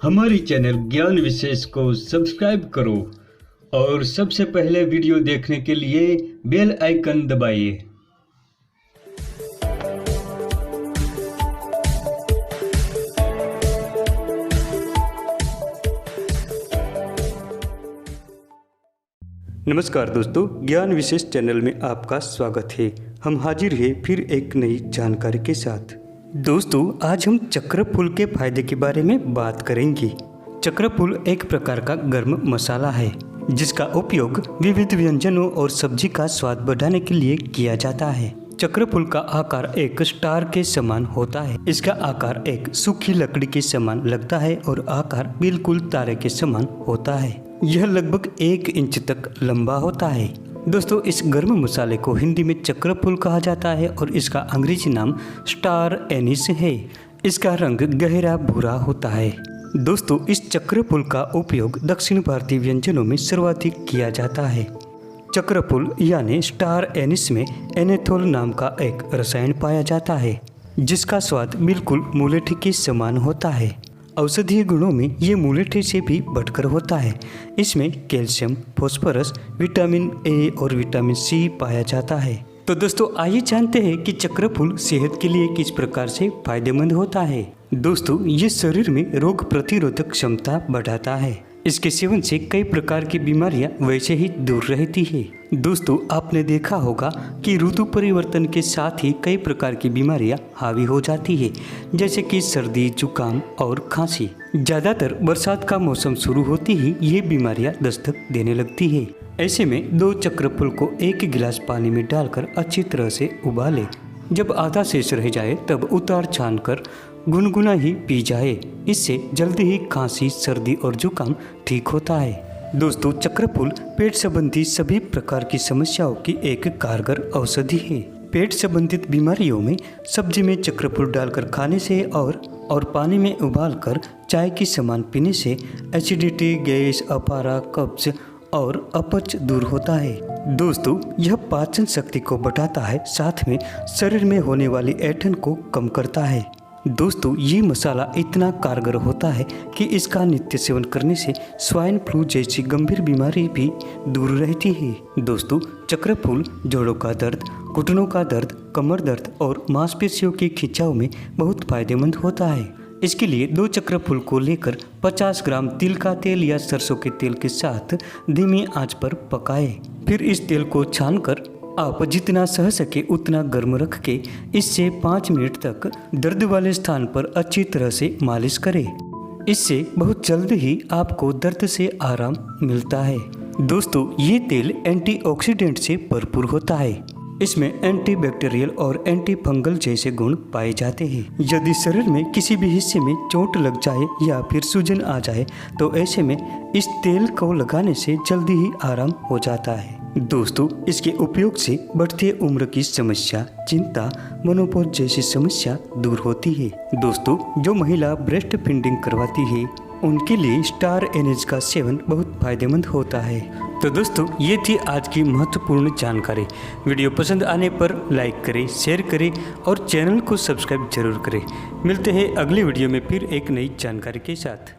हमारी चैनल ज्ञान विशेष को सब्सक्राइब करो और सबसे पहले वीडियो देखने के लिए बेल आइकन दबाइए। नमस्कार दोस्तों, ज्ञान विशेष चैनल में आपका स्वागत है। हम हाजिर हैं फिर एक नई जानकारी के साथ। दोस्तों, आज हम चक्र फूल के फायदे के बारे में बात करेंगे। चक्र फूल एक प्रकार का गर्म मसाला है जिसका उपयोग विविध व्यंजनों और सब्जी का स्वाद बढ़ाने के लिए किया जाता है। चक्र फूल का आकार एक स्टार के समान होता है। इसका आकार एक सूखी लकड़ी के समान लगता है और आकार बिल्कुल तारे के समान होता है। यह लगभग 1 इंच तक लंबा होता है। दोस्तों, इस गर्म मसाले को हिंदी में चक्र फूल कहा जाता है और इसका अंग्रेजी नाम स्टार एनिस है। इसका रंग गहरा भूरा होता है। दोस्तों, इस चक्र फूल का उपयोग दक्षिण भारतीय व्यंजनों में सर्वाधिक किया जाता है। चक्र फूल यानी स्टार एनिस में एनेथोल नाम का एक रसायन पाया जाता है जिसका स्वाद बिल्कुल मुलेठी के समान होता है। औषधीय गुणों में ये मुलेठी से भी बढ़कर होता है। इसमें कैल्शियम, फास्फोरस, विटामिन ए और विटामिन सी पाया जाता है। तो दोस्तों, आइए जानते हैं कि चक्र फूल सेहत के लिए किस प्रकार से फायदेमंद होता है। दोस्तों, ये शरीर में रोग प्रतिरोधक क्षमता बढ़ाता है। इसके सेवन से कई प्रकार की बीमारियां वैसे ही दूर रहती है। दोस्तों, आपने देखा होगा कि ऋतु परिवर्तन के साथ ही कई प्रकार की बीमारियां हावी हो जाती है, जैसे कि सर्दी, जुकाम और खांसी। ज़्यादातर बरसात का मौसम शुरू होते ही ये बीमारियां दस्तक देने लगती है। ऐसे में 2 चक्र फूल को 1 गिलास पानी में डालकर अच्छी तरह से उबालें। जब आधा शेष रह जाए तब उतार छान कर गुनगुना ही पी जाए। इससे जल्दी ही खांसी, सर्दी और जुकाम ठीक होता है। दोस्तों, चक्र फूल पेट संबंधी सभी प्रकार की समस्याओं की एक कारगर औषधि है। पेट संबंधित बीमारियों में सब्जी में चक्र फूल डालकर खाने से और पानी में उबालकर चाय की समान पीने से एसिडिटी, गैस, अपारा, कब्ज और अपच दूर होता है। दोस्तों, यह पाचन शक्ति को बढ़ाता है, साथ में शरीर में होने वाली ऐंठन को कम करता है। दोस्तों, ये मसाला इतना कारगर होता है कि इसका नित्य सेवन करने से स्वाइन फ्लू जैसी गंभीर बीमारी भी दूर रहती है। दोस्तों, चक्र फूल जोड़ों का दर्द, घुटनों का दर्द, कमर दर्द और मांसपेशियों के खिंचाव में बहुत फायदेमंद होता है। इसके लिए 2 चक्र फूल को लेकर 50 ग्राम तिल का तेल या सरसों के तेल के साथ धीमी आंच पर पकाएं। फिर इस तेल को छानकर आप जितना सह सके उतना गर्म रख के इससे 5 मिनट तक दर्द वाले स्थान पर अच्छी तरह से मालिश करें। इससे बहुत जल्द ही आपको दर्द से आराम मिलता है। दोस्तों, ये तेल एंटीऑक्सीडेंट से भरपूर होता है। इसमें एंटीबैक्टीरियल और एंटी फंगल जैसे गुण पाए जाते हैं। यदि शरीर में किसी भी हिस्से में चोट लग जाए या फिर सूजन आ जाए तो ऐसे में इस तेल को लगाने से जल्दी ही आराम हो जाता है। दोस्तों, इसके उपयोग से बढ़ती उम्र की समस्या, चिंता, मनोपोज जैसी समस्या दूर होती है। दोस्तों, जो महिला ब्रेस्ट फीडिंग करवाती है उनके लिए स्टार एनिस का सेवन बहुत फायदेमंद होता है। तो दोस्तों, ये थी आज की महत्वपूर्ण जानकारी। वीडियो पसंद आने पर लाइक करें, शेयर करें और चैनल को सब्सक्राइब जरूर करें। मिलते हैं अगली वीडियो में फिर एक नई जानकारी के साथ।